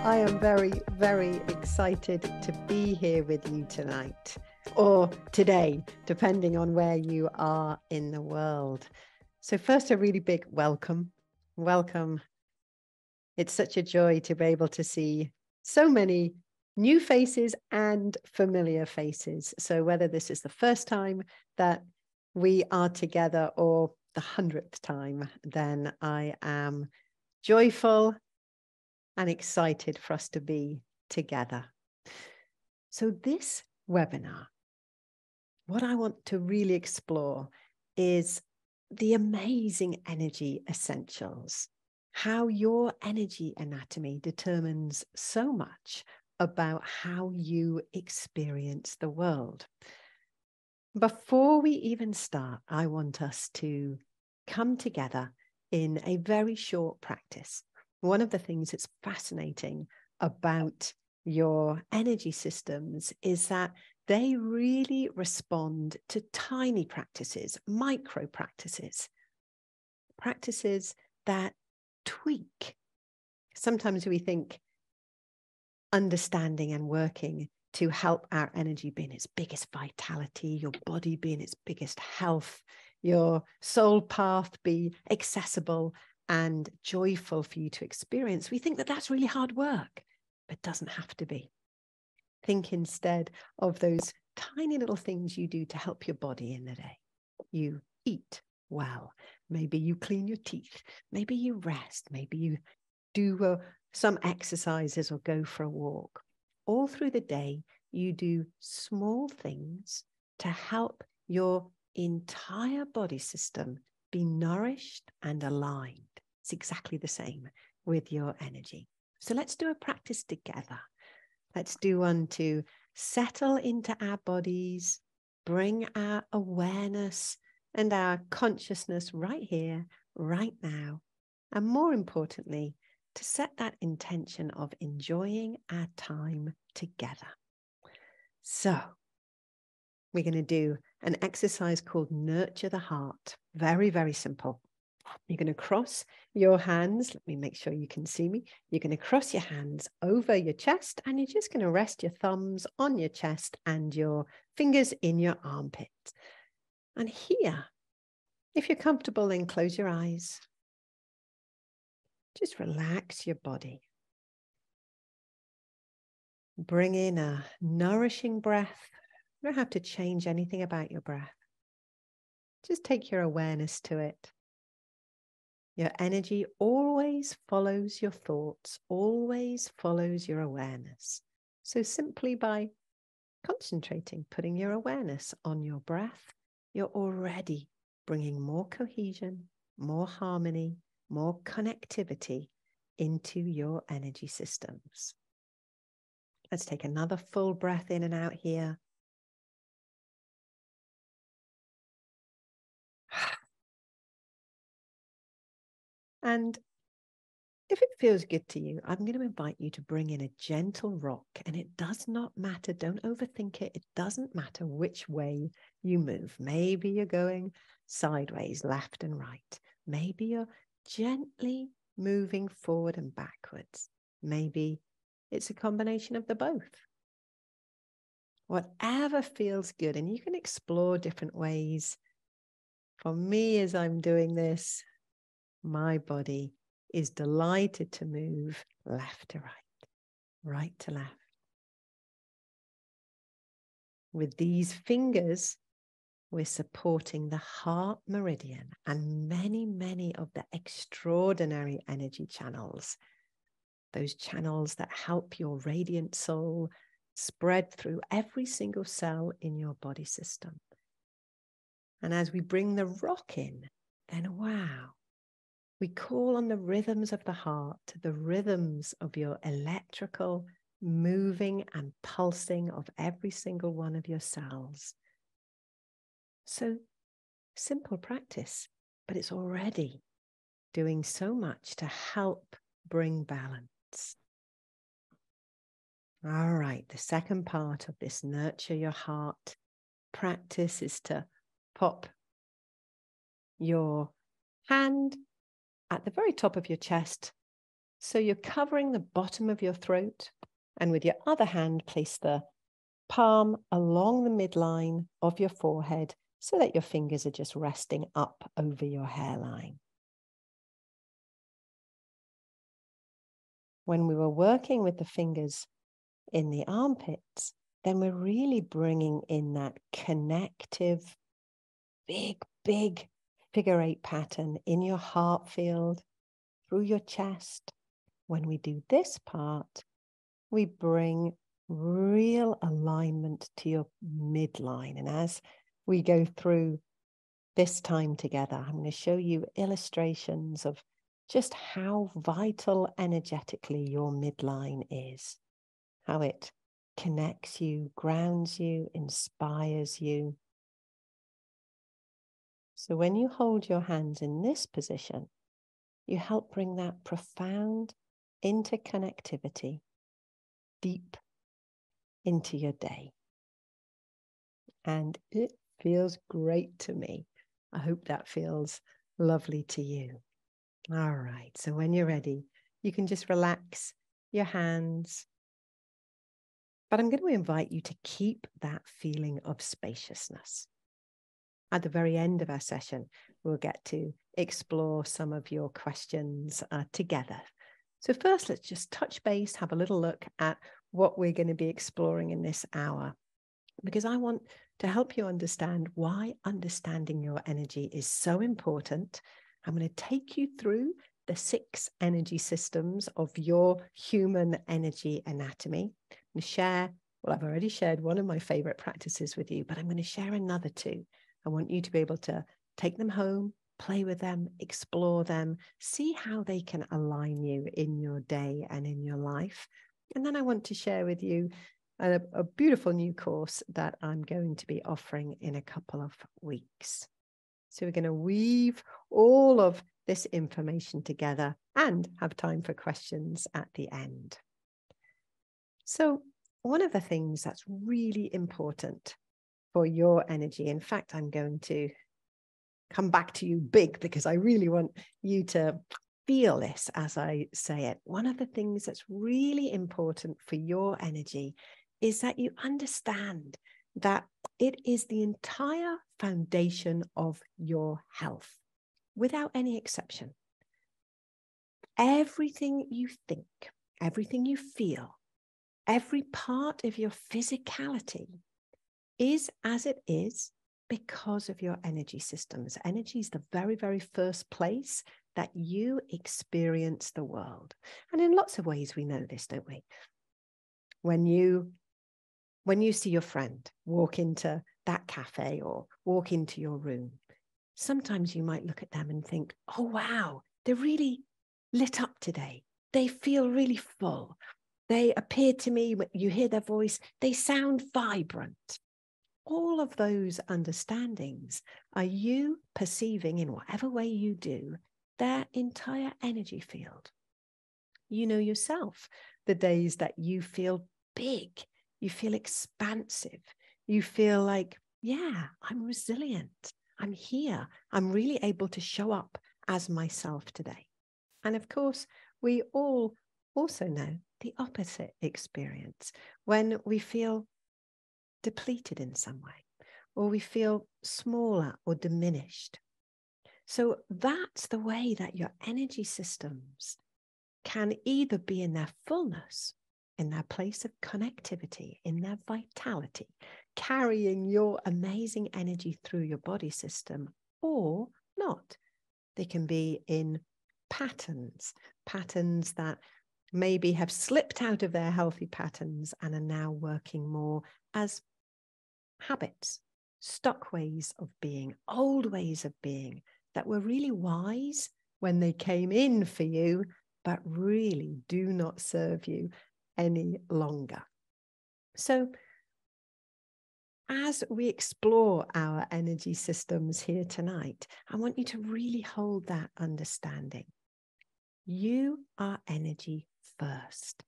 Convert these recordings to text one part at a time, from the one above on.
I am very, very excited to be here with you tonight, or today, depending on where you are in the world. So first, a really big welcome. Welcome. It's such a joy to be able to see so many new faces and familiar faces. So whether this is the first time that we are together or the 100th time, then I am joyful and excited for us to be together. So this webinar, what I want to really explore is the amazing energy essentials, how your energy anatomy determines so much about how you experience the world. Before we even start, I want us to come together in a very short practice. One of the things that's fascinating about your energy systems is that they really respond to tiny practices, micro practices, practices that tweak. Sometimes we think understanding and working to help our energy be in its biggest vitality, your body be in its biggest health, your soul path be accessible and joyful for you to experience. We think that that's really hard work, but it doesn't have to be. Think instead of those tiny little things you do to help your body in the day. You eat well. Maybe you clean your teeth. Maybe you rest. Maybe you do some exercises or go for a walk. All through the day, you do small things to help your entire body system be nourished and aligned. It's exactly the same with your energy. So let's do a practice together. Let's do one to settle into our bodies, bring our awareness and our consciousness right here, right now, and more importantly, to set that intention of enjoying our time together. So we're going to do an exercise called Nurture the Heart. Very, very simple. You're going to cross your hands. Let me make sure you can see me. You're going to cross your hands over your chest, and you're just going to rest your thumbs on your chest and your fingers in your armpits. And here, if you're comfortable, then close your eyes. Just relax your body. Bring in a nourishing breath. You don't have to change anything about your breath. Just take your awareness to it. Your energy always follows your thoughts, always follows your awareness. So simply by concentrating, putting your awareness on your breath, you're already bringing more cohesion, more harmony, more connectivity into your energy systems. Let's take another full breath in and out here. And if it feels good to you, I'm going to invite you to bring in a gentle rock, and it does not matter. Don't overthink it. It doesn't matter which way you move. Maybe you're going sideways, left and right. Maybe you're gently moving forward and backwards. Maybe it's a combination of the both. Whatever feels good, and you can explore different ways. For me, as I'm doing this, my body is delighted to move left to right, right to left. With these fingers, we're supporting the heart meridian and many, many of the extraordinary energy channels, those channels that help your radiant soul spread through every single cell in your body system. And as we bring the rock in, then wow, we call on the rhythms of the heart, the rhythms of your electrical moving and pulsing of every single one of your cells. So simple practice, but it's already doing so much to help bring balance. All right, the second part of this Nurture Your Heart practice is to pop your hand at the very top of your chest So you're covering the bottom of your throat, and with your other hand, place the palm along the midline of your forehead so that your fingers are just resting up over your hairline. When we were working with the fingers in the armpits, then we're really bringing in that connective, big figure 8 pattern in your heart field, through your chest. When we do this part, we bring real alignment to your midline. And as we go through this time together, I'm going to show you illustrations of just how vital energetically your midline is, how it connects you, grounds you, inspires you. So when you hold your hands in this position, you help bring that profound interconnectivity deep into your day. And it feels great to me. I hope that feels lovely to you. All right, so when you're ready, you can just relax your hands. But I'm going to invite you to keep that feeling of spaciousness. At the very end of our session, we'll get to explore some of your questions together. So first, let's just touch base, have a little look at what we're going to be exploring in this hour, because I want to help you understand why understanding your energy is so important. I'm going to take you through the 6 energy systems of your human energy anatomy. I'm going to share, well, I've already shared one of my favorite practices with you, but I'm going to share another 2. I want you to be able to take them home, play with them, explore them, see how they can align you in your day and in your life. And then I want to share with you a beautiful new course that I'm going to be offering in a couple of weeks. So we're going to weave all of this information together and have time for questions at the end. So one of the things that's really important for your energy, in fact, I'm going to come back to you big because I really want you to feel this as I say it. One of the things that's really important for your energy is that you understand that it is the entire foundation of your health, without any exception. Everything you think, everything you feel, every part of your physicality is as it is because of your energy systems. Energy is the very, very first place that you experience the world. And in lots of ways, we know this, don't we? When you see your friend walk into that cafe or walk into your room, sometimes you might look at them and think, oh, wow, they're really lit up today. They feel really full. They appear to me, when you hear their voice, they sound vibrant. All of those understandings are you perceiving in whatever way you do their entire energy field. You know yourself the days that you feel big, you feel expansive, you feel like, yeah, I'm resilient, I'm here, I'm really able to show up as myself today. And of course, we all also know the opposite experience when we feel depleted in some way, or we feel smaller or diminished. So that's the way that your energy systems can either be in their fullness, in their place of connectivity, in their vitality, carrying your amazing energy through your body system, or not. They can be in patterns that maybe have slipped out of their healthy patterns and are now working more as habits, stuck ways of being, old ways of being that were really wise when they came in for you, but really do not serve you any longer. So as we explore our energy systems here tonight, I want you to really hold that understanding. You are energy first.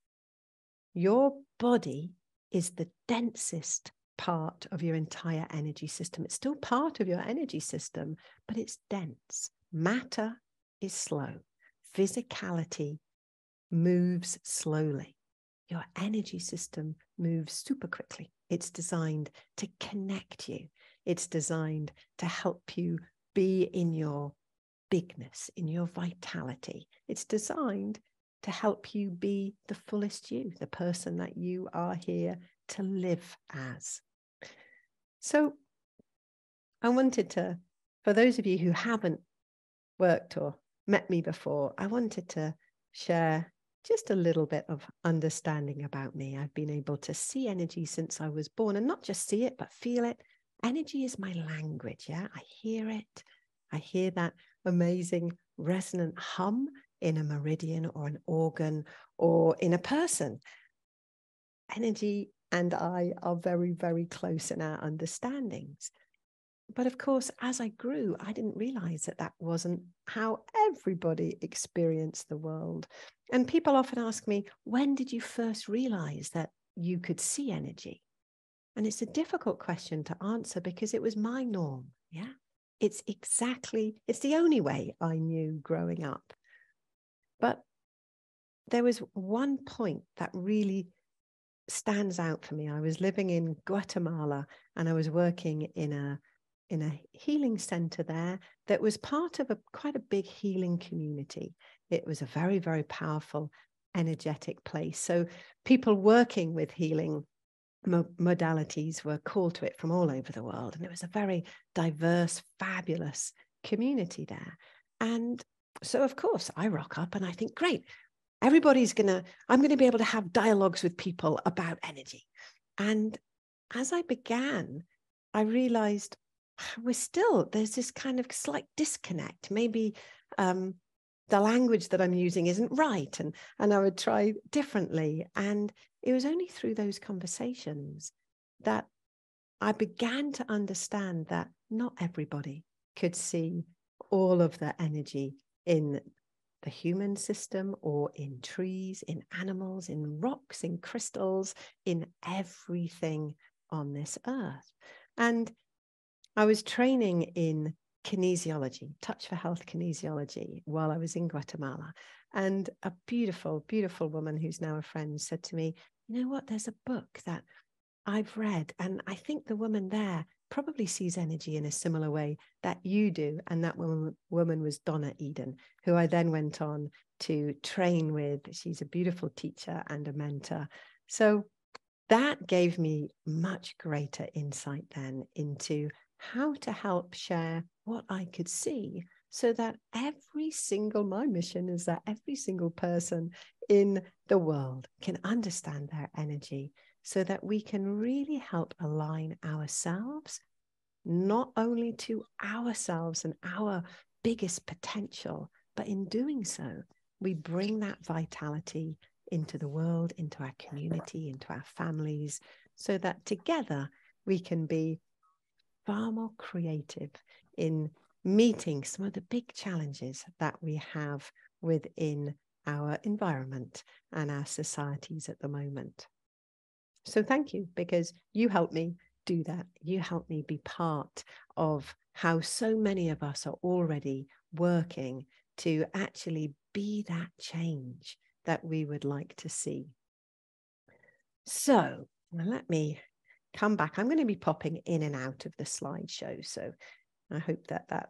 Your body is the densest part of your entire energy system. It's still part of your energy system, but it's dense. Matter is slow. Physicality moves slowly. Your energy system moves super quickly. It's designed to connect you. It's designed to help you be in your bigness, in your vitality. It's designed to help you be the fullest you, the person that you are here to live as. So I wanted to, for those of you who haven't worked or met me before, I wanted to share just a little bit of understanding about me. I've been able to see energy since I was born, and not just see it, but feel it. Energy is my language. Yeah, I hear it. I hear that amazing resonant hum in a meridian or an organ or in a person. Energy and I are very, very close in our understandings. But of course, as I grew, I didn't realize that that wasn't how everybody experienced the world. And people often ask me, when did you first realize that you could see energy? And it's a difficult question to answer because it was my norm. Yeah, it's the only way I knew growing up. But there was one point that really stands out for me. I was living in Guatemala and I was working in a healing center there that was part of quite a big healing community. It was a very, very powerful, energetic place. So people working with healing modalities were called to it from all over the world. And it was a very diverse, fabulous community there. And so, of course, I rock up and I think, great, I'm going to be able to have dialogues with people about energy. And as I began, I realized there's this kind of slight disconnect. Maybe the language that I'm using isn't right. And I would try differently. And it was only through those conversations that I began to understand that not everybody could see all of the energy in the human system or in trees, in animals, in rocks, in crystals, in everything on this earth. And I was training in kinesiology, touch for health kinesiology, while I was in Guatemala. And a beautiful, beautiful woman who's now a friend said to me, you know what, there's a book that I've read, and I think the woman there probably sees energy in a similar way that you do. And that woman was Donna Eden, who I then went on to train with. She's a beautiful teacher and a mentor. So that gave me much greater insight then into how to help share what I could see, so that my mission is that every single person in the world can understand their energy, so that we can really help align ourselves, not only to ourselves and our biggest potential, but in doing so, we bring that vitality into the world, into our community, into our families, so that together we can be far more creative in meeting some of the big challenges that we have within our environment and our societies at the moment. So thank you, because you helped me do that. You helped me be part of how so many of us are already working to actually be that change that we would like to see. So let me come back. I'm going to be popping in and out of the slideshow, so I hope that that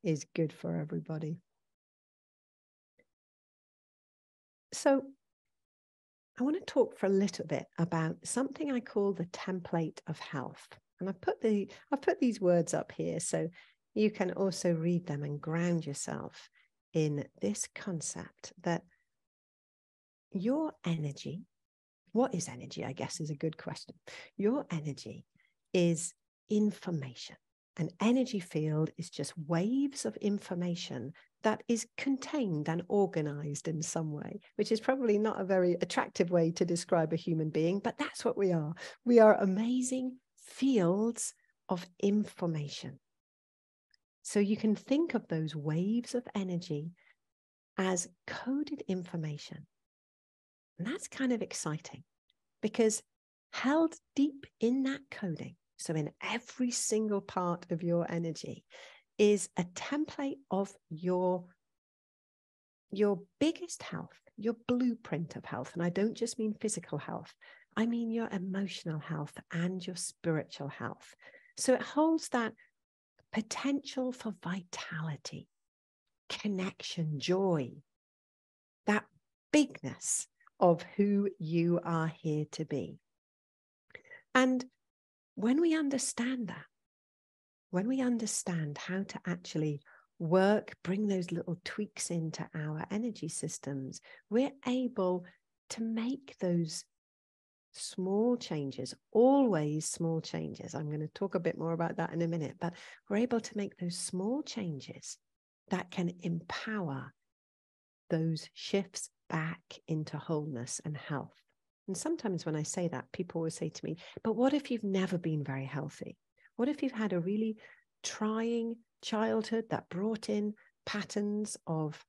is good for everybody. So I want to talk for a little bit about something I call the template of health. And I've put these words up here so you can also read them and ground yourself in this concept that your energy, what is energy, I guess, is a good question. Your energy is information. An energy field is just waves of information that is contained and organized in some way, which is probably not a very attractive way to describe a human being, but that's what we are. We are amazing fields of information. So you can think of those waves of energy as coded information. And that's kind of exciting, because held deep in that coding, so in every single part of your energy, is a template of your your biggest health, your blueprint of health, and I don't just mean physical health, I mean your emotional health and your spiritual health. So it holds that potential for vitality, connection, joy, that bigness of who you are here to be. And when we understand that, when we understand how to actually work, bring those little tweaks into our energy systems, we're able to make those small changes, always small changes. I'm going to talk a bit more about that in a minute, but we're able to make those small changes that can empower those shifts back into wholeness and health. And sometimes when I say that, people will say to me, but what if you've never been very healthy? What if you've had a really trying childhood that brought in patterns of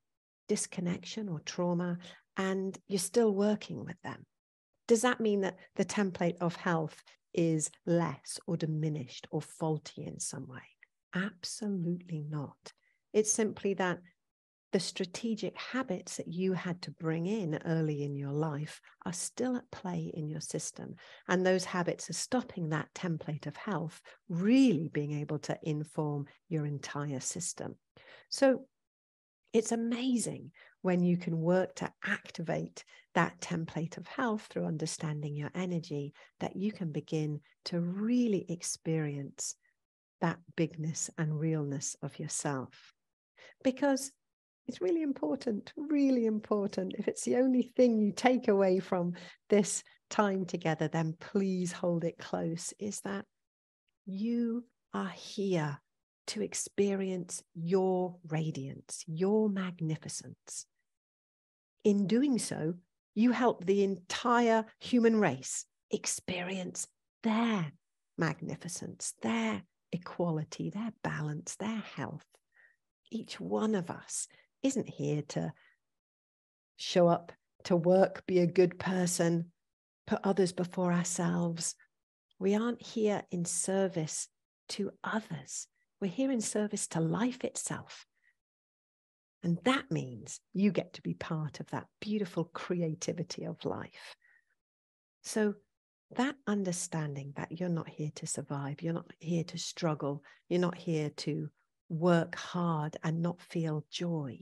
disconnection or trauma, and you're still working with them? Does that mean that the template of health is less or diminished or faulty in some way? Absolutely not. It's simply that the strategic habits that you had to bring in early in your life are still at play in your system. And those habits are stopping that template of health really being able to inform your entire system. So it's amazing when you can work to activate that template of health through understanding your energy, that you can begin to really experience that bigness and realness of yourself. Because it's really important, really important. If it's the only thing you take away from this time together, then please hold it close, is that you are here to experience your radiance, your magnificence. In doing so, you help the entire human race experience their magnificence, their equality, their balance, their health. Each one of us isn't here to show up to work, be a good person, put others before ourselves. We aren't here in service to others. We're here in service to life itself. And that means you get to be part of that beautiful creativity of life. So that understanding that you're not here to survive, you're not here to struggle, you're not here to work hard and not feel joy.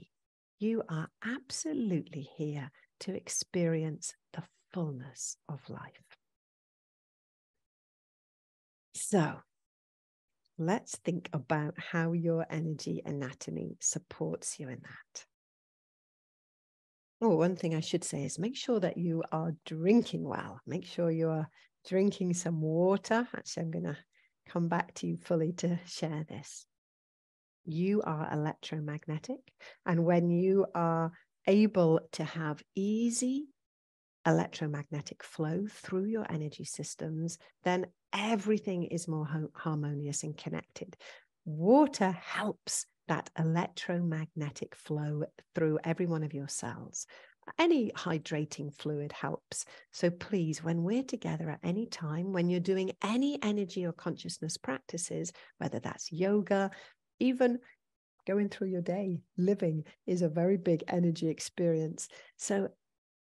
You are absolutely here to experience the fullness of life. So let's think about how your energy anatomy supports you in that. Oh, one thing I should say is make sure that you are drinking well. Make sure you are drinking some water. Actually, I'm going to come back to you fully to share this. You are electromagnetic, and when you are able to have easy electromagnetic flow through your energy systems, then everything is more harmonious and connected. Water helps that electromagnetic flow through every one of your cells. Any hydrating fluid helps. So please, when we're together at any time, when you're doing any energy or consciousness practices, whether that's yoga, even going through your day, living is a very big energy experience. So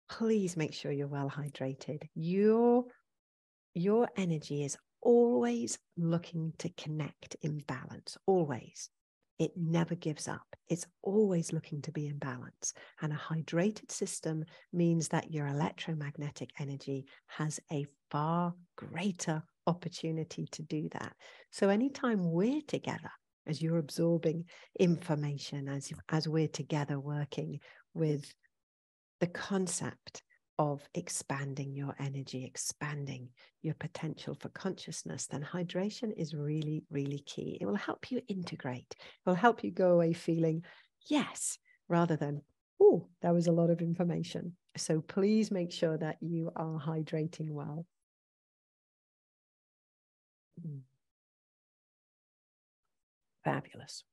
please make sure you're well hydrated. Your energy is always looking to connect in balance, always. It never gives up. It's always looking to be in balance. And a hydrated system means that your electromagnetic energy has a far greater opportunity to do that. So anytime we're together, as you're absorbing information, as we're together working with the concept of expanding your energy, expanding your potential for consciousness, then hydration is really, really key. It will help you integrate. It will help you go away feeling yes, rather than, oh, that was a lot of information. So please make sure that you are hydrating well. Fabulous.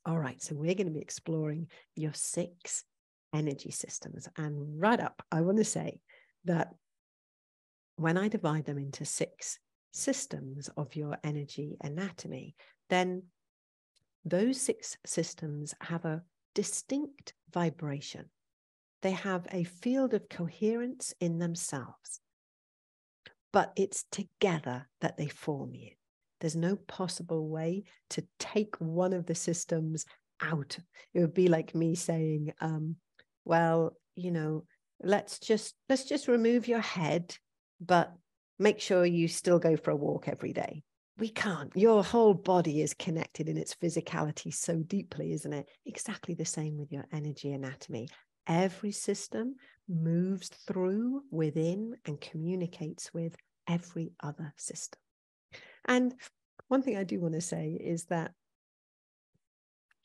All right, so we're going to be exploring your 6 energy systems. And right up, I want to say that when I divide them into 6 systems of your energy anatomy, then those 6 systems have a distinct vibration. They have a field of coherence in themselves, but it's together that they form you. There's no possible way to take one of the systems out. It would be like me saying, well, you know, let's just remove your head, but make sure you still go for a walk every day. We can't. Your whole body is connected in its physicality so deeply, isn't it? Exactly the same with your energy anatomy. Every system moves through, within, and communicates with every other system. And one thing I do want to say is that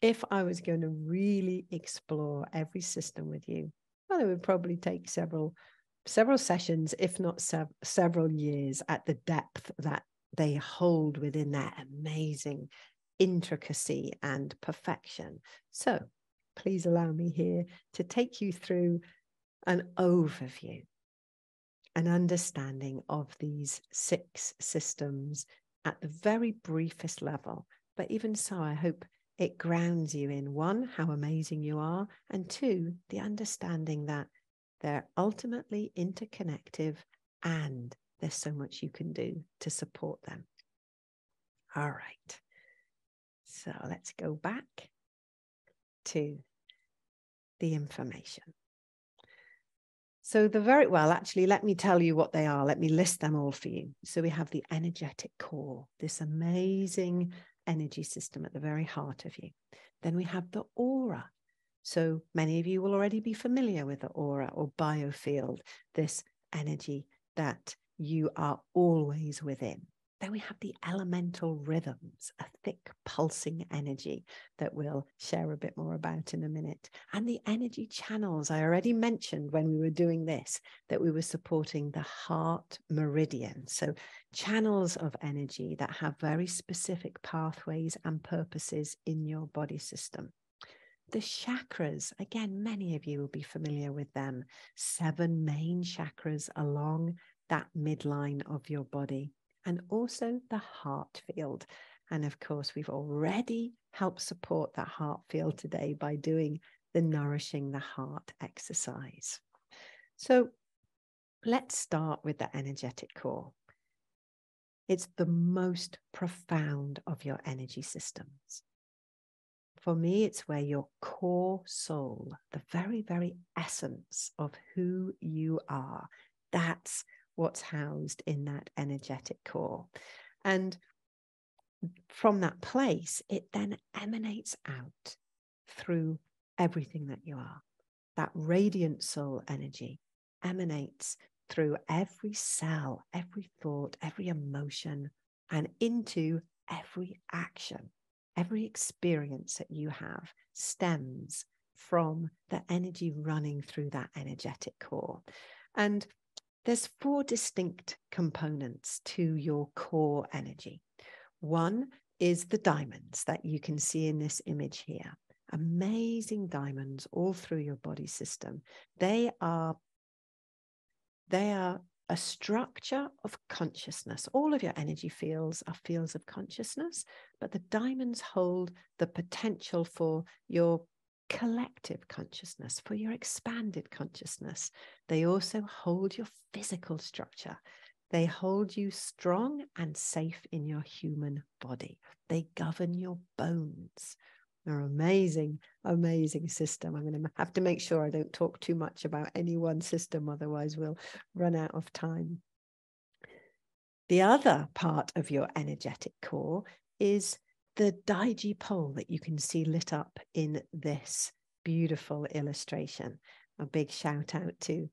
if I was going to really explore every system with you, well, it would probably take several sessions, if not several years, at the depth that they hold within their amazing intricacy and perfection. So please allow me here to take you through an overview, an understanding of these 6 systems at the very briefest level. But even so, I hope it grounds you in, 1, how amazing you are, and 2, the understanding that they're ultimately interconnected and there's so much you can do to support them. All right. So let's go back to the information. So actually, let me tell you what they are. Let me list them all for you. So we have the energetic core, this amazing energy system at the very heart of you. Then we have the aura. So many of you will already be familiar with the aura or biofield, this energy that you are always within. Then we have the elemental rhythms, a thick pulsing energy that we'll share a bit more about in a minute. And the energy channels, I already mentioned when we were doing this, that we were supporting the heart meridian. So channels of energy that have very specific pathways and purposes in your body system. The chakras, again, many of you will be familiar with them. 7 main chakras along that midline of your body. And also the heart field. And of course, we've already helped support that heart field today by doing the Nourishing the Heart exercise. So let's start with the energetic core. It's the most profound of your energy systems. For me, it's where your core soul, the very, very essence of who you are, that's what's housed in that energetic core. And from that place, it then emanates out through everything that you are. That radiant soul energy emanates through every cell, every thought, every emotion, and into every action. Every experience that you have stems from the energy running through that energetic core. And there's 4 distinct components to your core energy. One is the diamonds that you can see in this image here. Amazing diamonds all through your body system. They are a structure of consciousness. All of your energy fields are fields of consciousness, but the diamonds hold the potential for your collective consciousness, for your expanded consciousness. They also hold your physical structure. They hold you strong and safe in your human body. They govern your bones. They're an amazing, amazing system. I'm going to have to make sure I don't talk too much about any one system, otherwise we'll run out of time. The other part of your energetic core is the Daiji pole that you can see lit up in this beautiful illustration. A big shout out to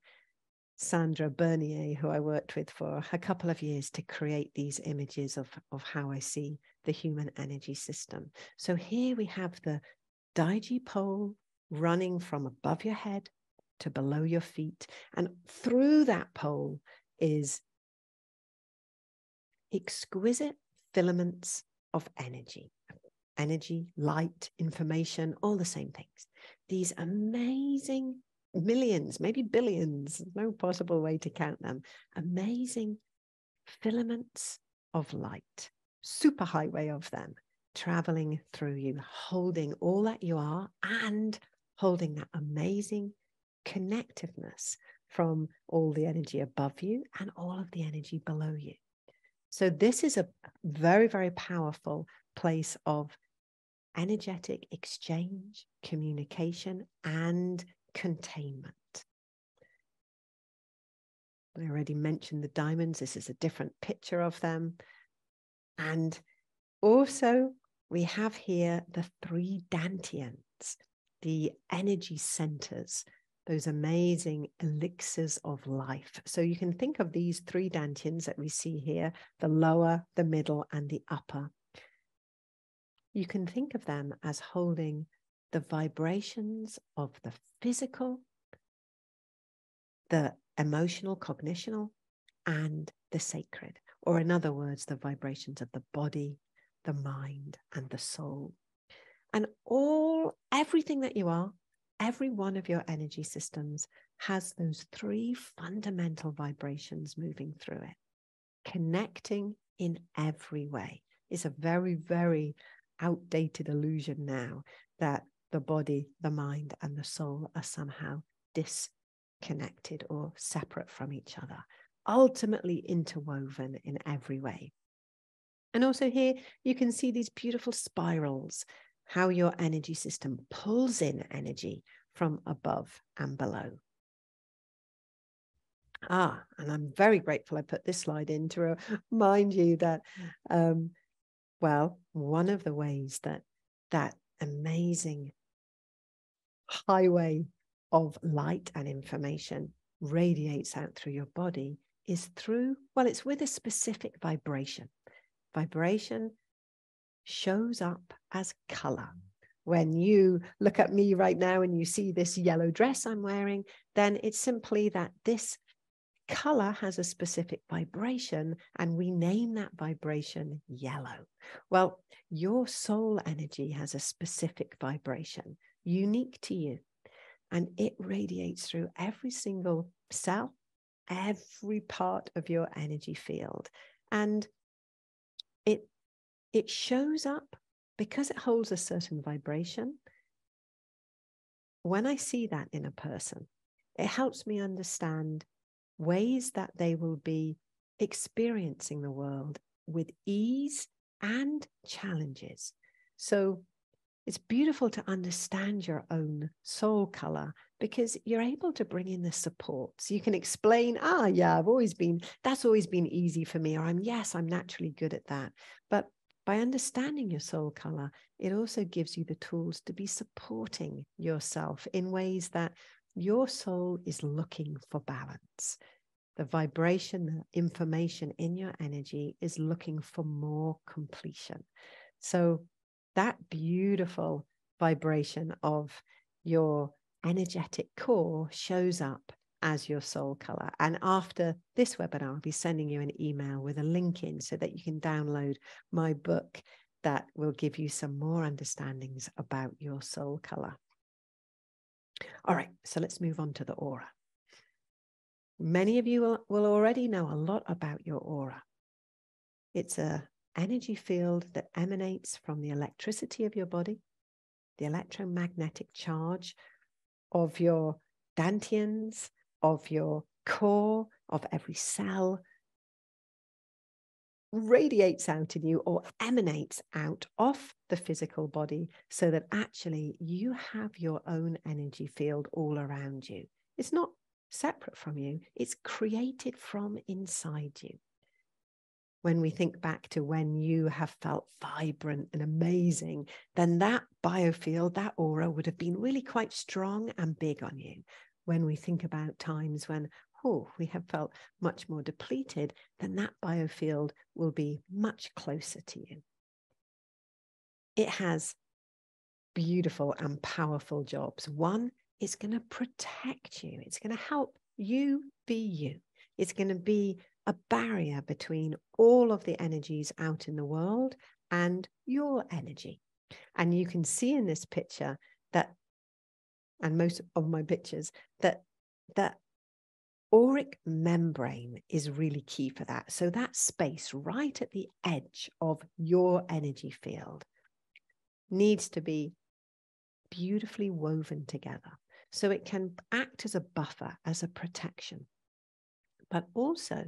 Sandra Bernier, who I worked with for a couple of years to create these images of how I see the human energy system. So here we have the Daiji pole running from above your head to below your feet. And through that pole is exquisite filaments of energy, light, information, all the same things. These amazing millions, maybe billions, no possible way to count them, amazing filaments of light, superhighway of them, traveling through you, holding all that you are and holding that amazing connectiveness from all the energy above you and all of the energy below you. So this is a very, very powerful place of energetic exchange, communication, and containment. I already mentioned the diamonds. This is a different picture of them. And also we have here the 3 dantians, the energy centers, those amazing elixirs of life. So you can think of these 3 dantians that we see here, the lower, the middle, and the upper. You can think of them as holding the vibrations of the physical, the emotional, cognitional, and the sacred, or in other words, the vibrations of the body, the mind, and the soul. And everything that you are, every one of your energy systems has those 3 fundamental vibrations moving through it, connecting in every way. It's a very, very outdated illusion now that the body, the mind, and the soul are somehow disconnected or separate from each other, ultimately interwoven in every way. And also here you can see these beautiful spirals, how your energy system pulls in energy from above and below. And I'm very grateful I put this slide in to remind you that, well, one of the ways that that amazing highway of light and information radiates out through your body is through, well, it's with a specific vibration. Vibration shows up as color. When you look at me right now and you see this yellow dress I'm wearing, then it's simply that this color has a specific vibration and we name that vibration yellow. Well, your soul energy has a specific vibration unique to you, and it radiates through every single cell, every part of your energy field. And it shows up because it holds a certain vibration. When I see that in a person, it helps me understand ways that they will be experiencing the world with ease and challenges. So it's beautiful to understand your own soul color because you're able to bring in the support. So you can explain, yeah, that's always been easy for me, or I'm naturally good at that. But by understanding your soul color, it also gives you the tools to be supporting yourself in ways that your soul is looking for balance. The vibration, the information in your energy is looking for more completion. So that beautiful vibration of your energetic core shows up as your soul color. And after this webinar, I'll be sending you an email with a link in so that you can download my book that will give you some more understandings about your soul color. All right, so let's move on to the aura. Many of you will already know a lot about your aura. It's an energy field that emanates from the electricity of your body, the electromagnetic charge of your dantians, of your core, of every cell, radiates out in you or emanates out of the physical body so that actually you have your own energy field all around you. It's not separate from you, it's created from inside you. When we think back to when you have felt vibrant and amazing, then that biofield, that aura would have been really quite strong and big on you. When we think about times when, we have felt much more depleted, then that biofield will be much closer to you. It has beautiful and powerful jobs. One, it's going to protect you. It's going to help you be you. It's going to be a barrier between all of the energies out in the world and your energy. And you can see in this picture that, and most of my pictures, that auric membrane is really key for that. So that space right at the edge of your energy field needs to be beautifully woven together. So it can act as a buffer, as a protection. But also,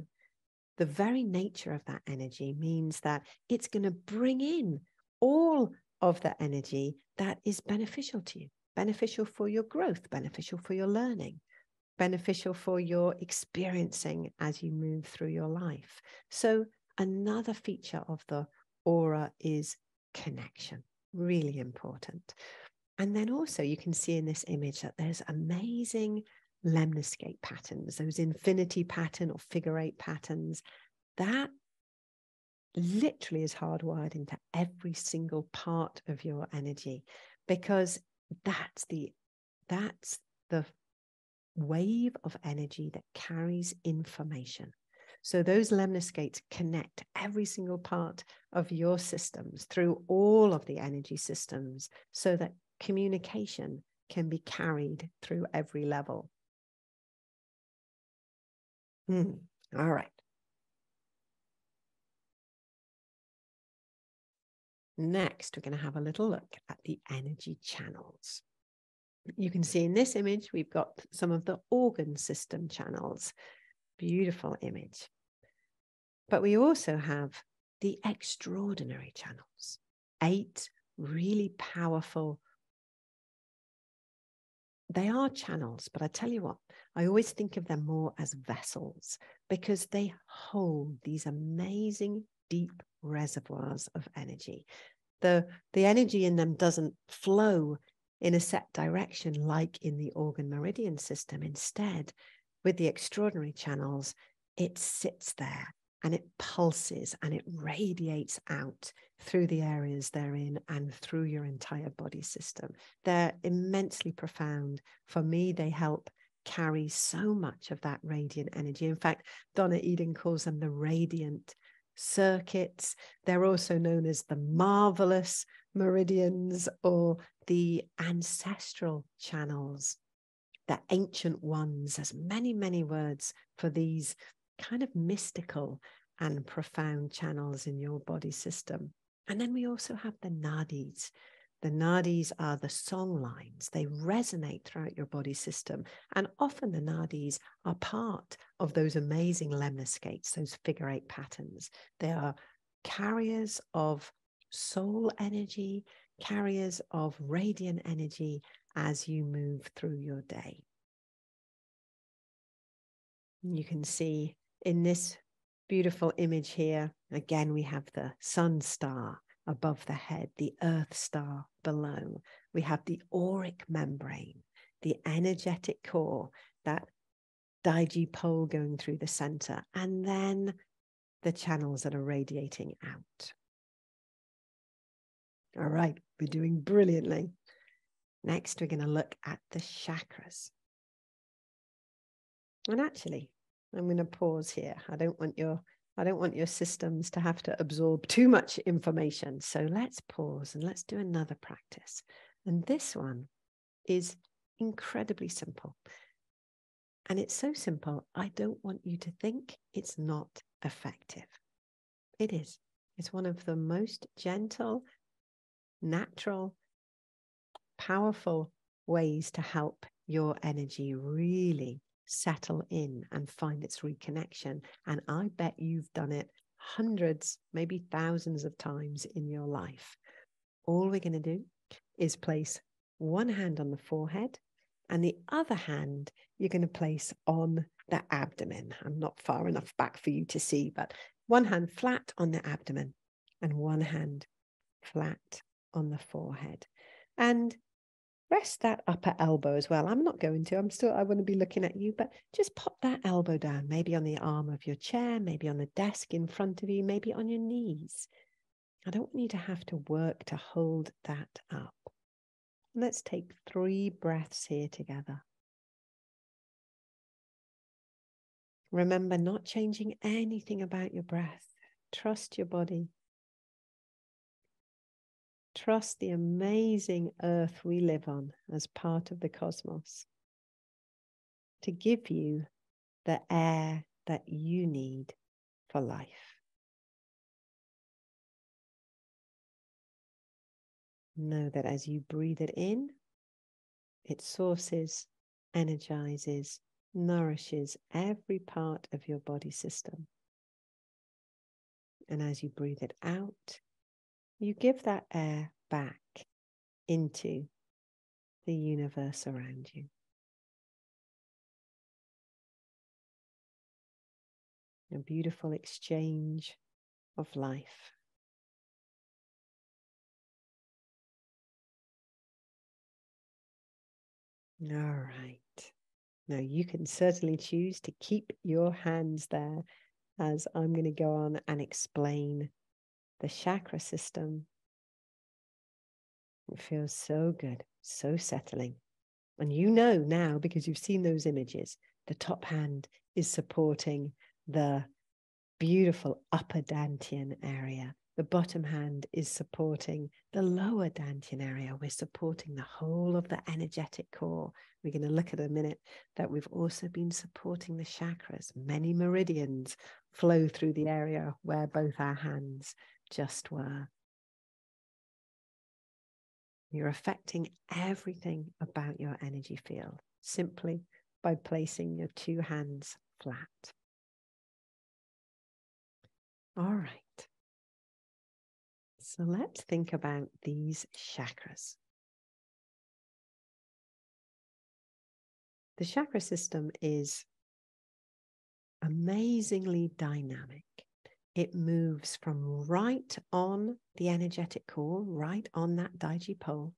the very nature of that energy means that it's going to bring in all of the energy that is beneficial to you, beneficial for your growth, beneficial for your learning, beneficial for your experiencing as you move through your life. So another feature of the aura is connection, really important. And then also you can see in this image that there's amazing lemniscate patterns, those infinity pattern or figure eight patterns, that literally is hardwired into every single part of your energy, because that's the wave of energy that carries information. So those lemniscates connect every single part of your systems through all of the energy systems so that communication can be carried through every level. All right. Next, we're going to have a little look at the energy channels. You can see in this image, we've got some of the organ system channels. Beautiful image. But we also have the extraordinary channels, 8 really powerful. They are channels, but I tell you what, I always think of them more as vessels because they hold these amazing deep reservoirs of energy. The energy in them doesn't flow in a set direction like in the organ meridian system. Instead, with the extraordinary channels, it sits there and it pulses and it radiates out through the areas they're in and through your entire body system. They're immensely profound. For me, they help carry so much of that radiant energy. In fact, Donna Eden calls them the radiant circuits. They're also known as the marvelous meridians or the ancestral channels, the ancient ones. There's many, many words for these kind of mystical and profound channels in your body system. And then we also have the nadis. The nadis are the song lines. They resonate throughout your body system. And often the nadis are part of those amazing lemniscates, those figure eight patterns. They are carriers of soul energy, carriers of radiant energy as you move through your day. You can see in this beautiful image here, again, we have the sun star above the head, the earth star below. We have the auric membrane, the energetic core, that Daiji pole going through the center, and then the channels that are radiating out. All right, we're doing brilliantly. Next, we're going to look at the chakras. And actually, I'm going to pause here. I don't want your systems to have to absorb too much information. So let's pause and let's do another practice. And this one is incredibly simple. And it's so simple, I don't want you to think it's not effective. It is. It's one of the most gentle, natural, powerful ways to help your energy really settle in and find its reconnection. And I bet you've done it hundreds, maybe thousands of times in your life. All we're going to do is place one hand on the forehead and the other hand you're going to place on the abdomen. I'm not far enough back for you to see, but one hand flat on the abdomen and one hand flat on the forehead. And rest that upper elbow as well. I'm not going to, I want to be looking at you, but just pop that elbow down, maybe on the arm of your chair, maybe on the desk in front of you, maybe on your knees. I don't want you to have to work to hold that up. Let's take 3 breaths here together. Remember, not changing anything about your breath. Trust your body. Trust the amazing earth we live on as part of the cosmos to give you the air that you need for life. Know that as you breathe it in, It sources, energizes, nourishes every part of your body system. And as you breathe it out, you give that air back into the universe around you. A beautiful exchange of life. All right. Now you can certainly choose to keep your hands there as I'm going to go on and explain the chakra system. It feels so good, so settling. And you know now, because you've seen those images, the top hand is supporting the beautiful upper dantian area. The bottom hand is supporting the lower dantian area. We're supporting the whole of the energetic core. We're going to look at a minute that we've also been supporting the chakras. Many meridians flow through the area where both our hands just were. You're affecting everything about your energy field simply by placing your two hands flat. All right. So let's think about these chakras. The chakra system is amazingly dynamic. It moves from right on the energetic core, right on that Daiji pole.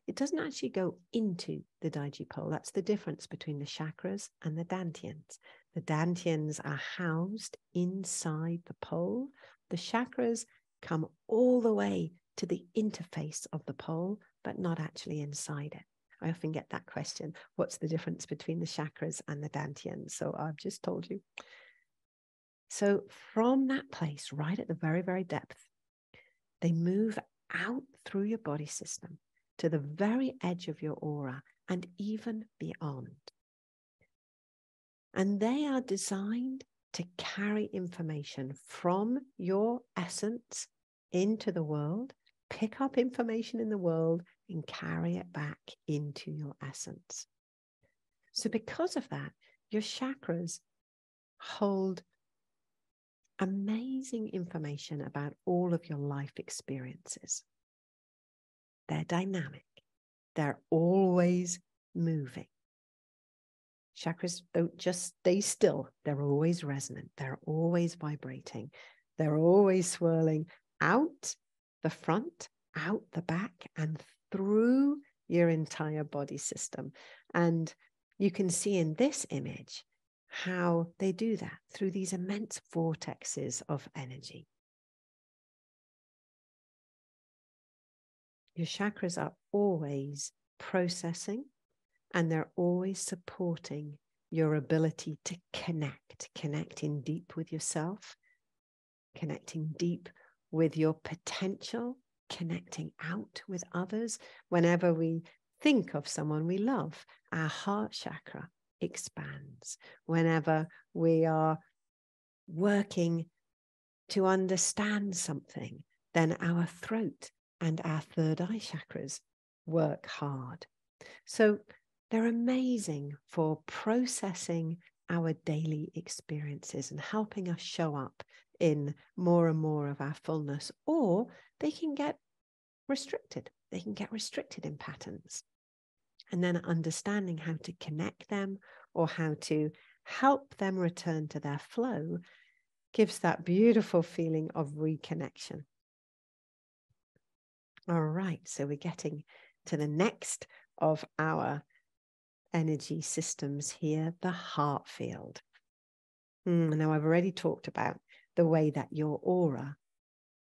It doesn't actually go into the Daiji pole. That's the difference between the chakras and the dantians. The dantians are housed inside the pole. The chakras come all the way to the interface of the pole, but not actually inside it. I often get that question, what's the difference between the chakras and the dantians? So I've just told you. So from that place, right at the very, very depth, they move out through your body system to the very edge of your aura and even beyond. And they are designed to carry information from your essence into the world, pick up information in the world and carry it back into your essence. So because of that, your chakras hold amazing information about all of your life experiences. They're dynamic. They're always moving. Chakras don't just stay still. They're always resonant. They're always vibrating. They're always swirling out the front, out the back, and through your entire body system. And you can see in this image how they do that through these immense vortexes of energy. Your chakras are always processing and they're always supporting your ability to connecting deep with yourself, connecting deep with your potential, connecting out with others. Whenever we think of someone we love, our heart chakra expands. Whenever we are working to understand something, then our throat and our third eye chakras work hard. So they're amazing for processing our daily experiences and helping us show up in more and more of our fullness, or they can get restricted. They can get restricted in patterns. And then understanding how to connect them or how to help them return to their flow gives that beautiful feeling of reconnection. All right, so we're getting to the next of our energy systems here, the heart field. Now, I've already talked about the way that your aura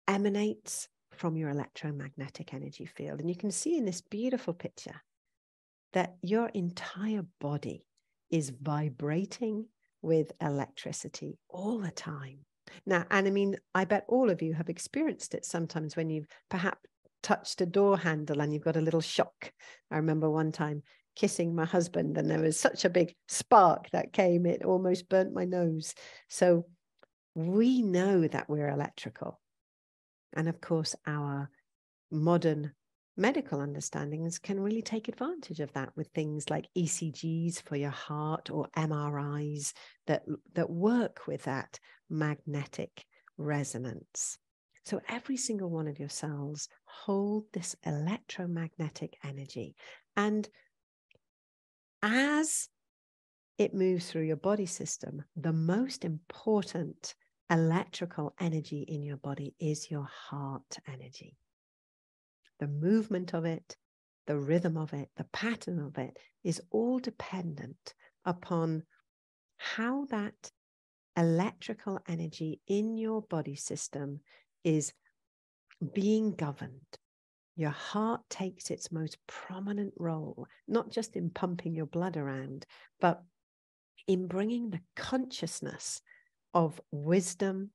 emanates from your electromagnetic energy field. And you can see in this beautiful picture that your entire body is vibrating with electricity all the time. Now, and I mean, I bet all of you have experienced it sometimes when you've perhaps touched a door handle and you've got a little shock. I remember one time kissing my husband and there was such a big spark that came, it almost burnt my nose. So we know that we're electrical. And of course, our modern medical understandings can really take advantage of that with things like ECGs for your heart or MRIs that work with that magnetic resonance. So every single one of your cells hold this electromagnetic energy. And as it moves through your body system, the most important electrical energy in your body is your heart energy. The movement of it, the rhythm of it, the pattern of it is all dependent upon how that electrical energy in your body system is being governed. Your heart takes its most prominent role, not just in pumping your blood around, but in bringing the consciousness of wisdom,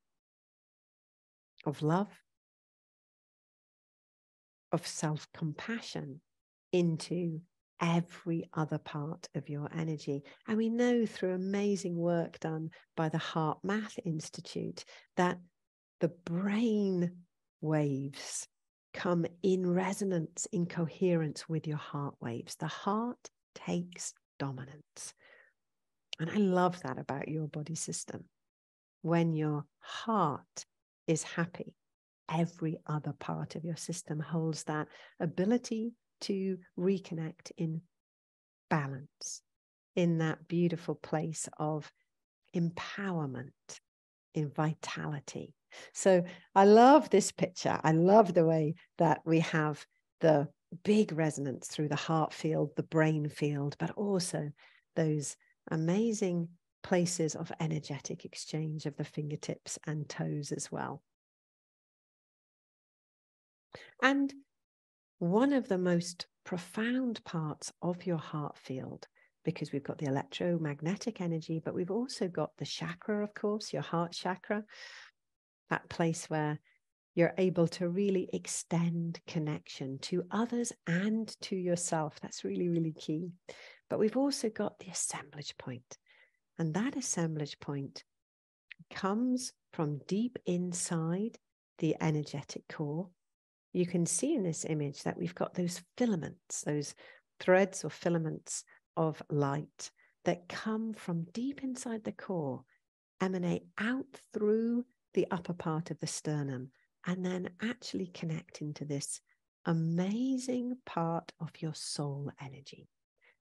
of love, of self-compassion into every other part of your energy. And we know through amazing work done by the Heart Math Institute that the brain waves come in resonance, in coherence with your heart waves. The heart takes dominance. And I love that about your body system. When your heart is happy, every other part of your system holds that ability to reconnect in balance, in that beautiful place of empowerment, in vitality. So I love this picture. I love the way that we have the big resonance through the heart field, the brain field, but also those amazing places of energetic exchange of the fingertips and toes as well. And one of the most profound parts of your heart field, because we've got the electromagnetic energy, but we've also got the chakra, of course, your heart chakra, that place where you're able to really extend connection to others and to yourself. That's really, really key. But we've also got the assemblage point. And that assemblage point comes from deep inside the energetic core. You can see in this image that we've got those filaments, those threads or filaments of light that come from deep inside the core, emanate out through the upper part of the sternum, and then actually connect into this amazing part of your soul energy,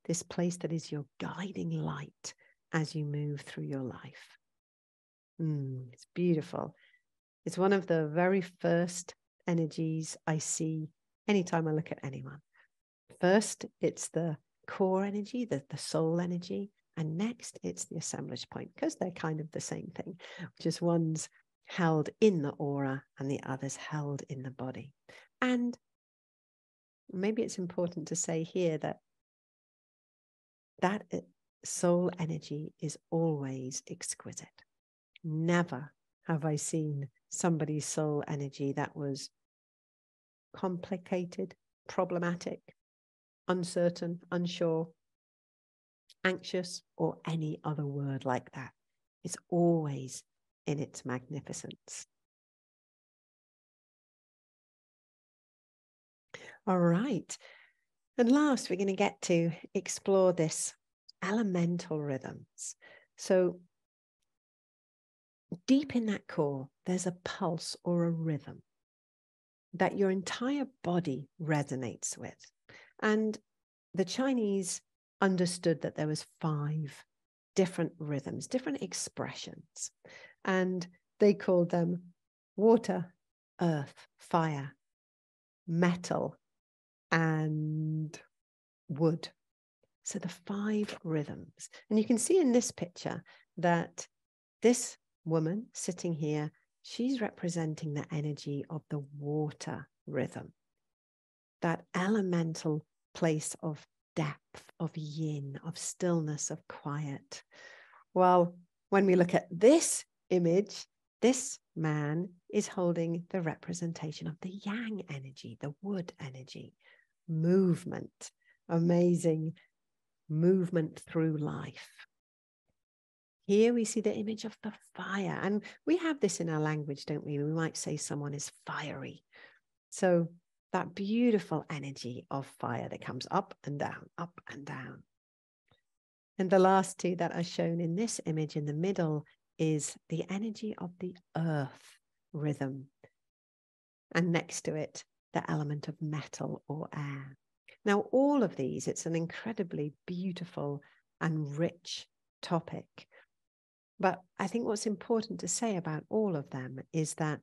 this place that is your guiding light as you move through your life. It's beautiful. It's one of the very first energies I see anytime I look at anyone. First, it's the core energy, the soul energy, and next it's the assemblage point, because they're kind of the same thing, just one's held in the aura and the other's held in the body. And maybe it's important to say here that that soul energy is always exquisite. Never have I seen somebody's soul energy that was complicated, problematic, uncertain, unsure, anxious, or any other word like that. It's always in its magnificence. All right. And last, we're going to get to explore this elemental rhythms. So deep in that core, there's a pulse or a rhythm that your entire body resonates with. And the Chinese understood that there was 5 different rhythms, different expressions, and they called them water, earth, fire, metal, and wood. So the 5 rhythms. And you can see in this picture that this woman sitting here, she's representing the energy of the water rhythm, that elemental place of depth, of yin, of stillness, of quiet. Well, when we look at this image, this man is holding the representation of the yang energy, the wood energy, movement, amazing movement through life. Here we see the image of the fire, and we have this in our language, don't we? We might say someone is fiery. So that beautiful energy of fire that comes up and down, up and down. And the last two that are shown in this image in the middle is the energy of the earth rhythm. And next to it, the element of metal or air. Now, all of these, it's an incredibly beautiful and rich topic. But I think what's important to say about all of them is that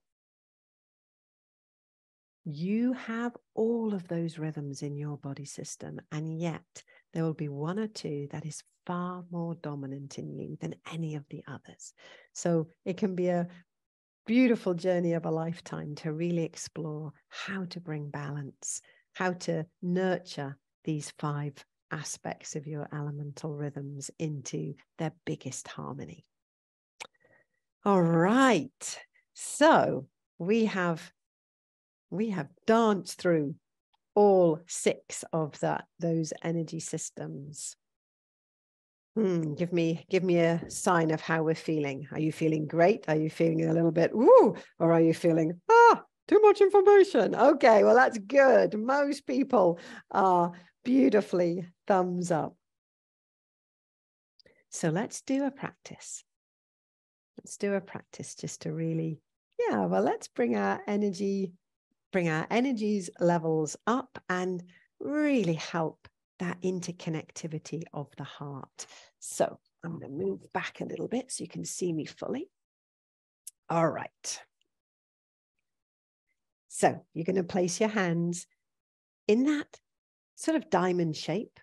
you have all of those rhythms in your body system, and yet there will be one or two that is far more dominant in you than any of the others. So it can be a beautiful journey of a lifetime to really explore how to bring balance, how to nurture these 5 aspects of your elemental rhythms into their biggest harmony. All right, so we have danced through all 6 of those energy systems. Give me a sign of how we're feeling. Are you feeling great? Are you feeling a little bit woo? Or are you feeling too much information? Okay, well, that's good. Most people are beautifully thumbs up. So let's do a practice. Let's do a practice just to really, let's bring our energies levels up and really help that interconnectivity of the heart. So I'm going to move back a little bit so you can see me fully. All right. So you're going to place your hands in that sort of diamond shape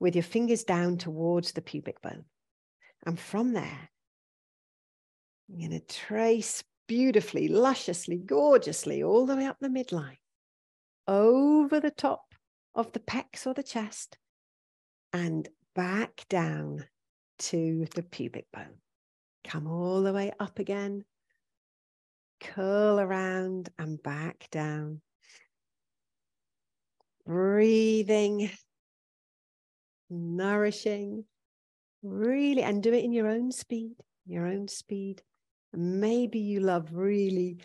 with your fingers down towards the pubic bone. And from there, you're going to trace beautifully, lusciously, gorgeously all the way up the midline, over the top of the pecs or the chest, and back down to the pubic bone. Come all the way up again, curl around and back down. Breathing, nourishing, really, and do it in your own speed, Maybe you love really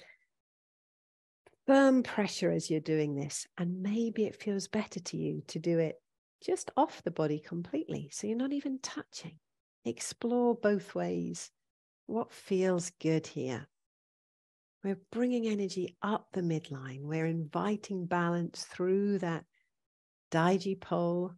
firm pressure as you're doing this, and maybe it feels better to you to do it just off the body completely, so you're not even touching. Explore both ways. What feels good here? We're bringing energy up the midline. We're inviting balance through that daiji pole.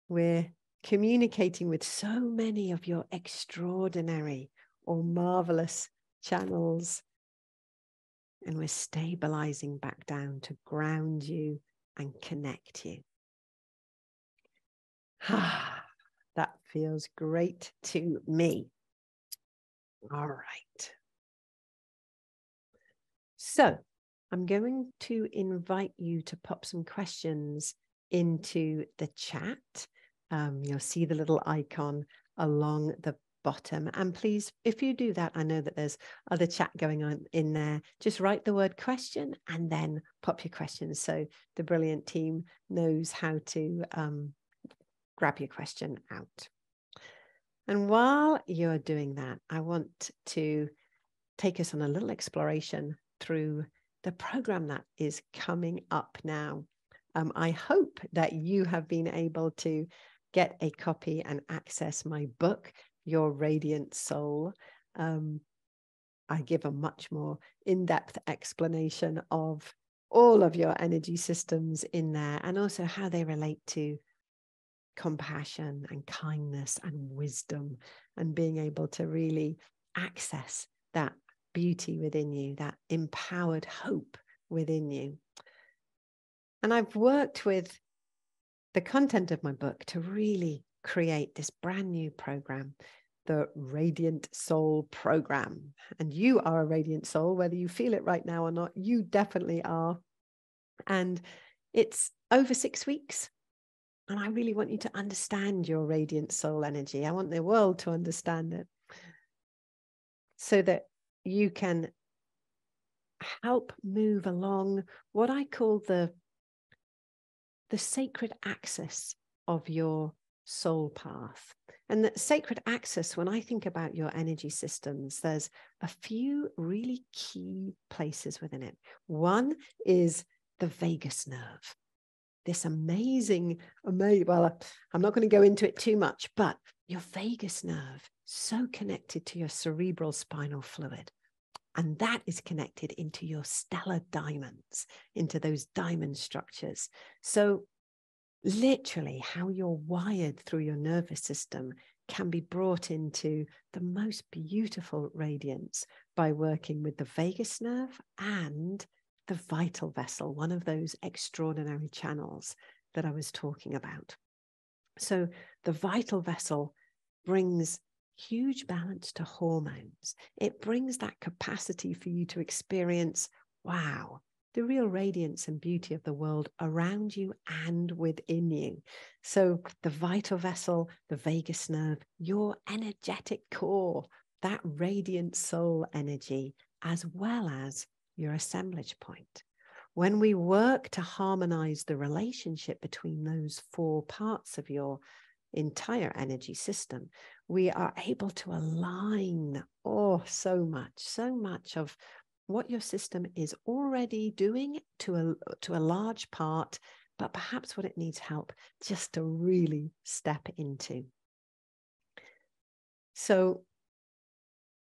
We're communicating with so many of your extraordinary or marvelous channels. And we're stabilizing back down to ground you and connect you. That feels great to me. All right. So I'm going to invite you to pop some questions into the chat. You'll see the little icon along the bottom. And please, if you do that, I know that there's other chat going on in there. Just write the word question and then pop your questions so the brilliant team knows how to grab your question out. And while you're doing that, I want to take us on a little exploration through the program that is coming up now. I hope that you have been able to get a copy and access my book, Your Radiant Soul. I give a much more in-depth explanation of all of your energy systems in there, and also how they relate to compassion and kindness and wisdom, and being able to really access that beauty within you, that empowered hope within you. And I've worked with the content of my book to really create this brand new program, the Radiant Soul Program. And you are a radiant soul, whether you feel it right now or not, you definitely are. And it's over 6 weeks. And I really want you to understand your radiant soul energy. I want the world to understand it so that you can help move along what I call the sacred axis of your soul path. And that sacred axis, when I think about your energy systems, there's a few really key places within it. One is the vagus nerve. This amazing, well, I'm not going to go into it too much, but your vagus nerve, so connected to your cerebral spinal fluid. And that is connected into your stellar diamonds, into those diamond structures. So literally how you're wired through your nervous system can be brought into the most beautiful radiance by working with the vagus nerve and the vital vessel, one of those extraordinary channels that I was talking about. So the vital vessel brings huge balance to hormones. It brings that capacity for you to experience, wow, the real radiance and beauty of the world around you and within you. So the vital vessel, the vagus nerve, your energetic core, that radiant soul energy, as well as your assemblage point. When we work to harmonize the relationship between those four parts of your entire energy system, we are able to align, so much of what your system is already doing to a large part, but perhaps what it needs help just to really step into. So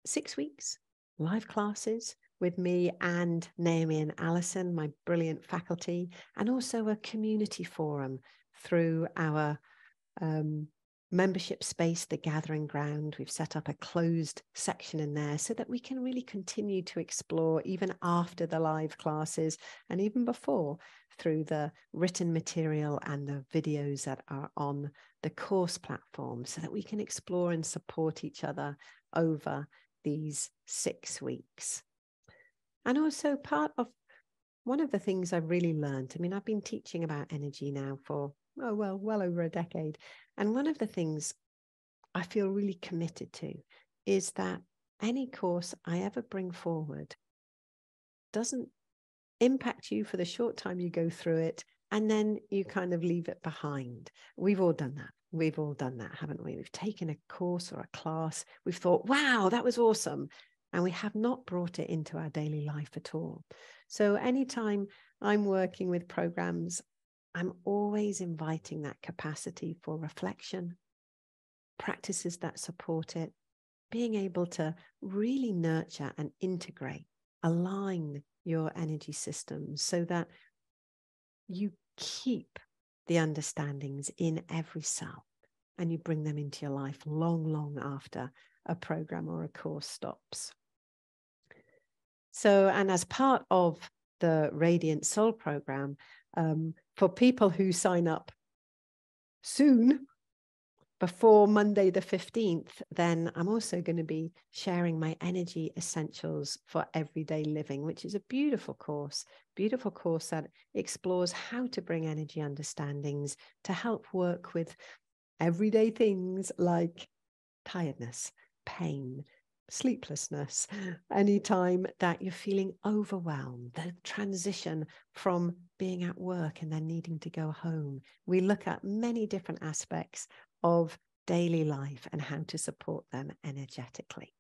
6 weeks, live classes with me and Naomi and Alison, my brilliant faculty, and also a community forum through our membership space, the Gathering Ground. We've set up a closed section in there so that we can really continue to explore even after the live classes and even before, through the written material and the videos that are on the course platform, so that we can explore and support each other over these 6 weeks. And also part of one of the things I've really learned, I mean, I've been teaching about energy now for, well over a decade. And one of the things I feel really committed to is that any course I ever bring forward doesn't impact you for the short time you go through it, and then you kind of leave it behind. We've all done that. We've all done that, haven't we? We've taken a course or a class. We've thought, wow, that was awesome. And we have not brought it into our daily life at all. So anytime I'm working with programs, I'm always inviting that capacity for reflection, practices that support it, being able to really nurture and integrate, align your energy systems so that you keep the understandings in every cell and you bring them into your life long after a program or a course stops. So, and as part of the Radiant Soul program, for people who sign up soon, before Monday the 15th, then I'm also going to be sharing my energy essentials for everyday living, which is a beautiful course that explores how to bring energy understandings to help work with everyday things like tiredness, pain, sleeplessness, anytime that you're feeling overwhelmed, the transition from being at work and then needing to go home. We look at many different aspects of daily life and how to support them energetically.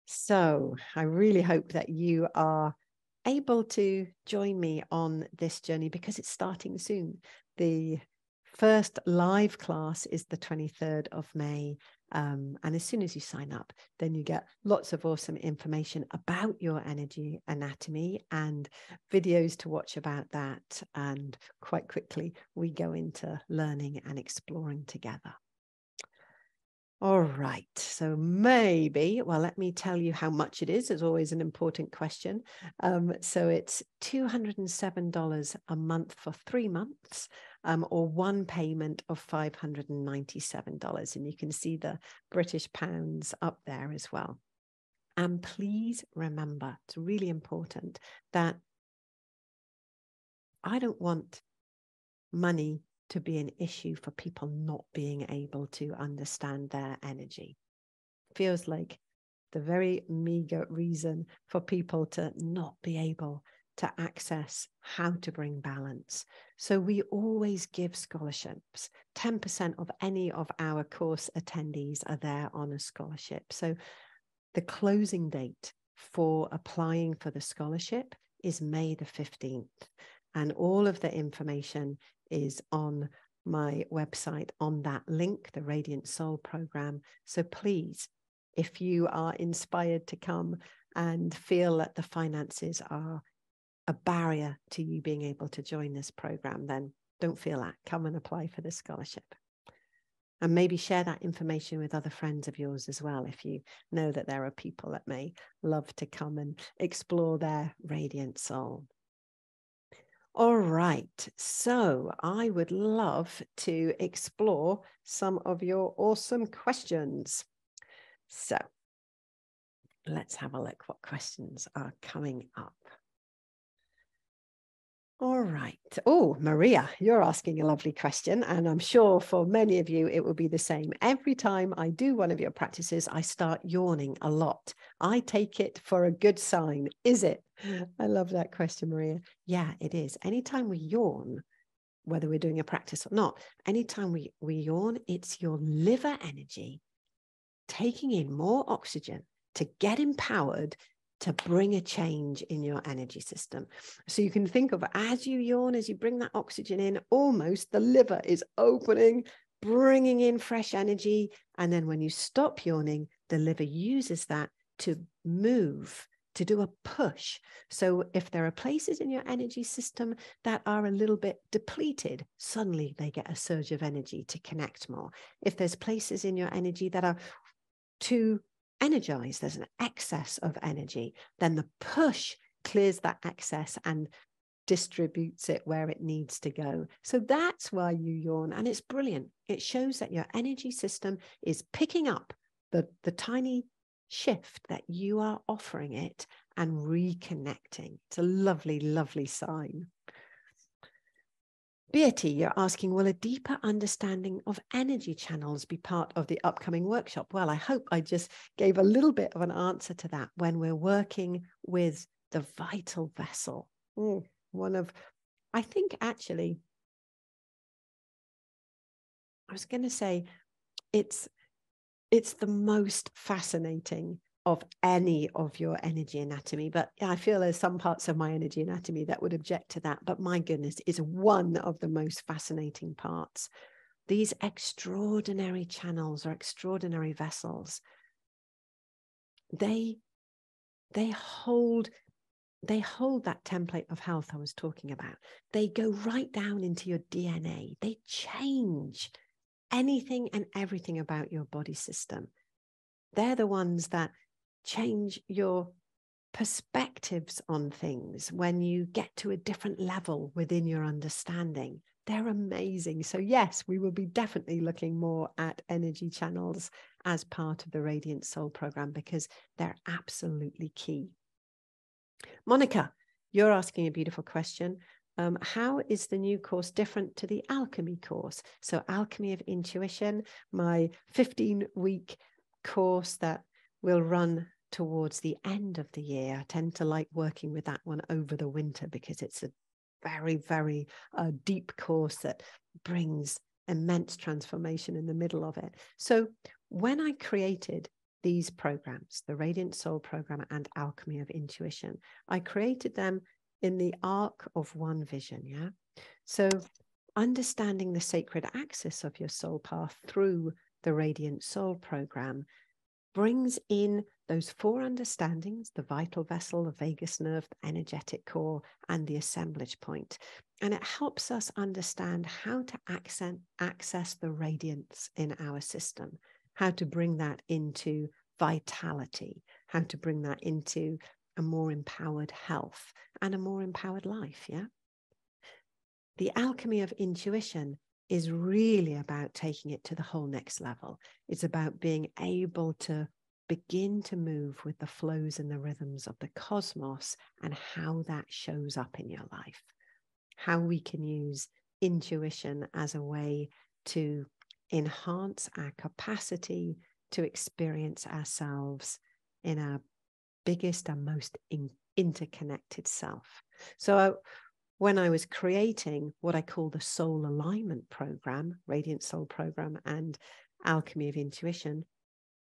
So I really hope that you are able to join me on this journey, because it's starting soon. The first live class is the 23rd of May. And as soon as you sign up, then you get lots of awesome information about your energy anatomy and videos to watch about that. And quite quickly, we go into learning and exploring together. All right, so maybe, well, let me tell you how much it is. It's always an important question. So it's $207 a month for 3 months, or one payment of $597. And you can see the British pounds up there as well. And please remember, it's really important that I don't want money to be an issue for people not being able to understand their energy. Feels like the very meager reason for people to not be able to access how to bring balance. So we always give scholarships. 10% of any of our course attendees are there on a scholarship. So the closing date for applying for the scholarship is May the 15th. And all of the information is on my website on that link, the Radiant Soul program. So please, if you are inspired to come and feel that the finances are a barrier to you being able to join this program, then don't feel that. Come and apply for the scholarship. And maybe share that information with other friends of yours as well, if you know that there are people that may love to come and explore their radiant soul. All right, so I would love to explore some of your awesome questions. So let's have a look what questions are coming up. All right. Oh, Maria, you're asking a lovely question, and I'm sure for many of you, it will be the same. Every time I do one of your practices, I start yawning a lot. I take it for a good sign. Is it? I love that question, Maria. Yeah, it is. Anytime we yawn, whether we're doing a practice or not, anytime we yawn, it's your liver energy taking in more oxygen to get empowered to bring a change in your energy system. So you can think of, as you yawn, as you bring that oxygen in, almost the liver is opening, bringing in fresh energy. And then when you stop yawning, the liver uses that to move, to do a push. So if there are places in your energy system that are a little bit depleted, suddenly they get a surge of energy to connect more. If there's places in your energy that are too energized, there's an excess of energy, then the push clears that excess and distributes it where it needs to go. So that's why you yawn, and it's brilliant. It shows that your energy system is picking up the tiny shift that you are offering it and reconnecting. It's a lovely, lovely sign. Beatty, you're asking, will a deeper understanding of energy channels be part of the upcoming workshop? Well, I hope I just gave a little bit of an answer to that when we're working with the vital vessel. I think actually, I was going to say it's the most fascinating of any of your energy anatomy, but I feel there's some parts of my energy anatomy that would object to that, but my goodness, is one of the most fascinating parts. These extraordinary channels or extraordinary vessels, they hold that template of health I was talking about. They go right down into your DNA. They change anything and everything about your body system. They're the ones that change your perspectives on things when you get to a different level within your understanding. They're amazing. So yes, we will be definitely looking more at energy channels as part of the Radiant Soul program because they're absolutely key. Monica, you're asking a beautiful question. How is the new course different to the alchemy course? So Alchemy of Intuition, my 15-week course that will run towards the end of the year. I tend to like working with that one over the winter because it's a very, very deep course that brings immense transformation in the middle of it. So when I created these programs, the Radiant Soul program and Alchemy of Intuition, I created them in the arc of one vision. Yeah. So understanding the sacred axis of your soul path through the Radiant Soul program brings in those four understandings: the vital vessel, the vagus nerve, the energetic core, and the assemblage point. And it helps us understand how to access the radiance in our system, how to bring that into vitality, how to bring that into a more empowered health and a more empowered life. Yeah. The Alchemy of Intuition is really about taking it to the whole next level. It's about being able to begin to move with the flows and the rhythms of the cosmos and how that shows up in your life. How we can use intuition as a way to enhance our capacity to experience ourselves in our biggest and most interconnected self. So when I was creating what I call the Soul Alignment Program, Radiant Soul Program, and Alchemy of Intuition,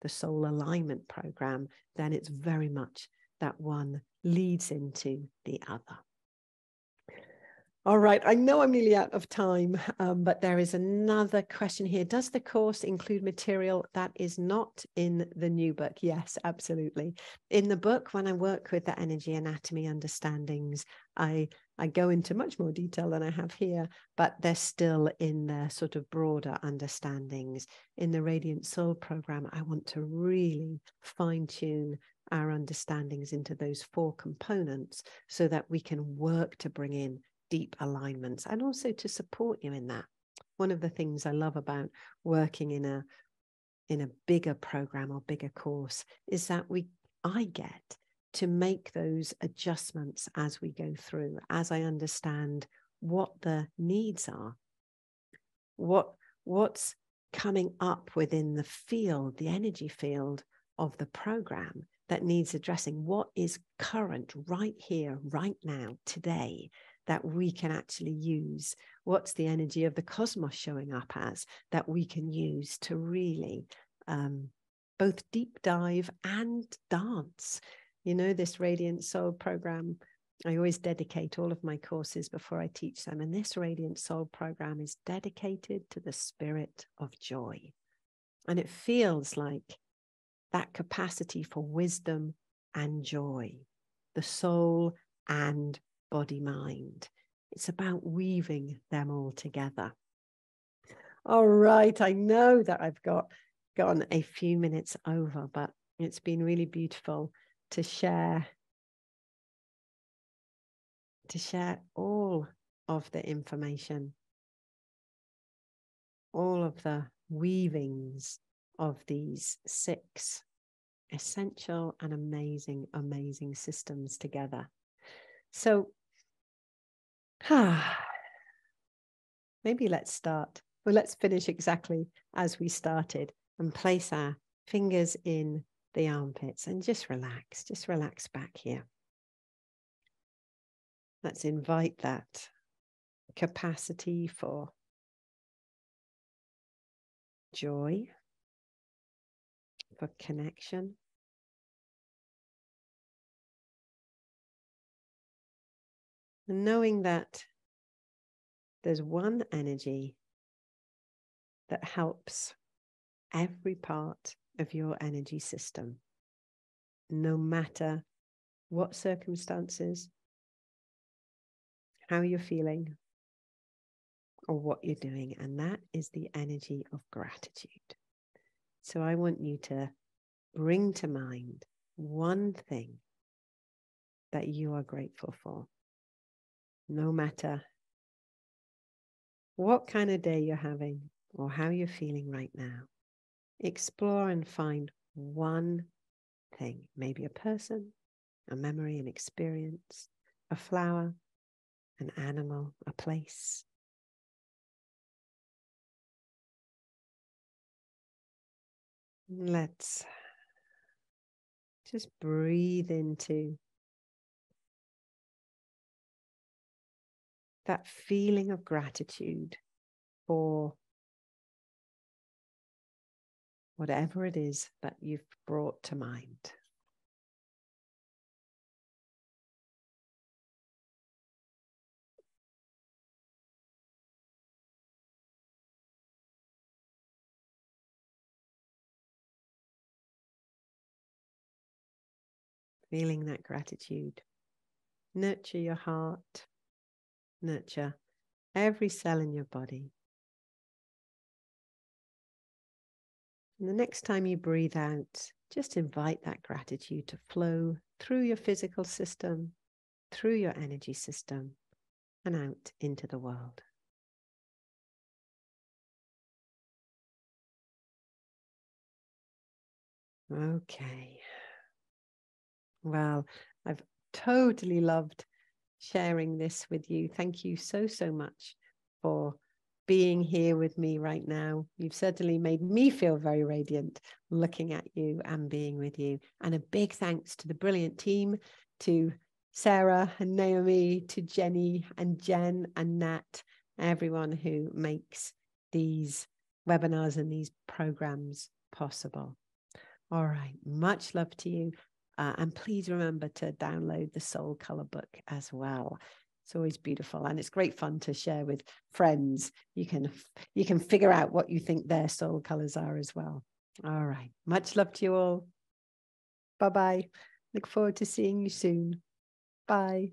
the Soul Alignment Program, then it's very much that one leads into the other. All right, I know I'm nearly out of time, but there is another question here. Does the course include material that is not in the new book? Yes, absolutely. In the book, when I work with the energy anatomy understandings, I go into much more detail than I have here, but they're still in the sort of broader understandings. In the Radiant Soul program, I want to really fine-tune our understandings into those 4 components so that we can work to bring in deep alignments and also to support you in that. One of the things I love about working in a bigger program or bigger course is that I get to make those adjustments as we go through, as I understand what the needs are, what's coming up within the field, the energy field of the program that needs addressing, what is current right here, right now, today, that we can actually use. What's the energy of the cosmos showing up as that we can use to really both deep dive and dance. You know, this Radiant Soul program, I always dedicate all of my courses before I teach them. And this Radiant Soul program is dedicated to the spirit of joy. And it feels like that capacity for wisdom and joy, the soul and body mind. It's about weaving them all together. All right, I know that I've gone a few minutes over, but it's been really beautiful to share all of the information, all of the weavings of these 6 essential and amazing systems together. So maybe let's start. Well, let's finish exactly as we started and place our fingers in the armpits and just relax back here. Let's invite that capacity for joy, for connection. And knowing that there's one energy that helps every part of your energy system, no matter what circumstances, how you're feeling, or what you're doing, and that is the energy of gratitude. So I want you to bring to mind one thing that you are grateful for, no matter what kind of day you're having or how you're feeling right now. Explore and find one thing, maybe a person, a memory, an experience, a flower, an animal, a place. Let's just breathe into that feeling of gratitude for whatever it is that you've brought to mind. Feeling that gratitude. Nurture your heart. Nurture every cell in your body. And the next time you breathe out, just invite that gratitude to flow through your physical system, through your energy system, and out into the world. Okay. Well, I've totally loved sharing this with you. Thank you so much for being here with me right now. You've certainly made me feel very radiant looking at you and being with you. And a big thanks to the brilliant team, to Sarah and Naomi, to Jenny and Jen and Nat, everyone who makes these webinars and these programs possible. All right, much love to you. And please remember to download the Soul Color book as well. It's always beautiful, and it's great fun to share with friends. You can figure out what you think their soul colors are as well. All right, much love to you all. Bye-bye. Look forward to seeing you soon. Bye.